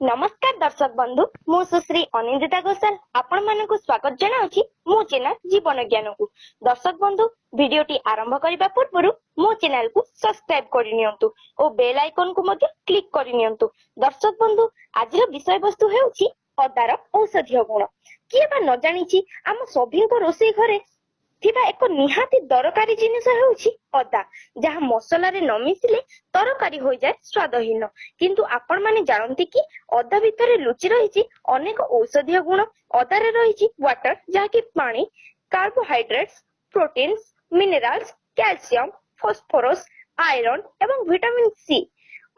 नमस्कार दर्शक बंधु मु सुश्री अनिंदिता घोषाल आपण मानकु स्वागत जनाउछि मो चैनल जीवन ज्ञान को। दर्शक बंधु भिडियोटी आरंभ करिबा पूर्वरु मो चैनल को सब्सक्राइब करिनियंतु ओ बेल आइकन को मध्ये क्लिक करिनियंतु। दर्शक बंधु आजिर विषय वस्तु हेउछि अदार औषधीय गुण। किए बा न जानिछि आम सभिंको रोषेई घरे थिबा एक निहाती दरकारी जिनिस हेउछि अदा, जहा मसला रे न मिसिले तरकारी होई जाय स्वादहीन। किंतु आपण माने जानନ୍ତି कि अदा भितरे लुचि रहिछि अनेक औषधीय गुण। अदा रे रहिछि वाटर, जहा कि पानी, carbohydrates, proteins, minerals, calcium, phosphorus, iron एवं विटामिन सी।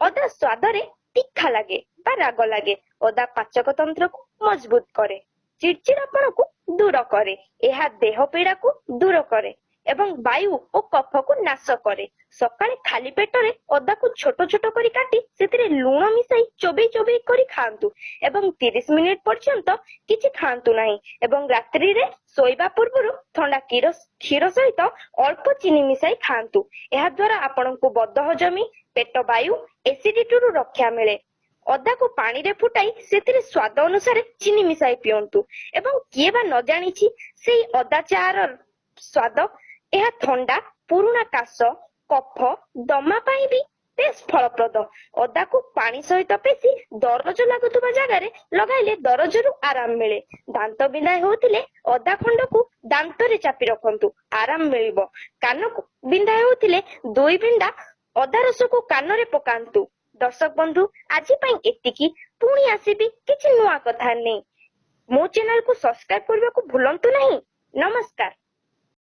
अदा स्वाद रे तीखा लागे बा राग लागे। अदा पाचक तंत्र को मजबूत करे, चिड़चिड़ापण को दूर करे, यह देह पीड़ा को दूर करे एवं वायु और कफ को नाश करे। सकाळे खाली पेटरे अदा को छोट छोट करी काटी सेतिरे लूण मिसाई चोबई चोबई करी खांतु एवं 30 मिनिट पर्यंत किछि खांतु नाही। एवं रात्रि रे सोइबा पूर्वरु ठंडा क्षीर सहित अल्प चीनी मिसाई खांतु। एहा द्वारा आपनकु बद्धहजमी, पेट वायु, एसिडिटी रु रक्षा मिले। अदा को पानी रे फुटाई सेतिरे स्वाद अनुसार चीनी मिसाई पियंतु। एवं किए बा न जानिछि सेई अदा चार स्वाद यह ठंडा, पुरुणा काश, कफ, दमा पाई भी बेस फलप्रद। अदा को पानी सहित पेसी दरज लागुवा जगार लगाइले दरजरु आराम मिले। दांत बिंधा होतिले अदा खंड को दांत रे चापी रखंतु, आराम मिलिबो। कान को बिंधा होतिले 2 बिंदा अदा रस को कान रे पकांतु। दर्शक बंधु आज पई एतिकी, पुणी आसीबी किछि नुआ कथा नै। मो चैनल को सब्सक्राइब करबा को भूलंतु नहीं। नमस्कार।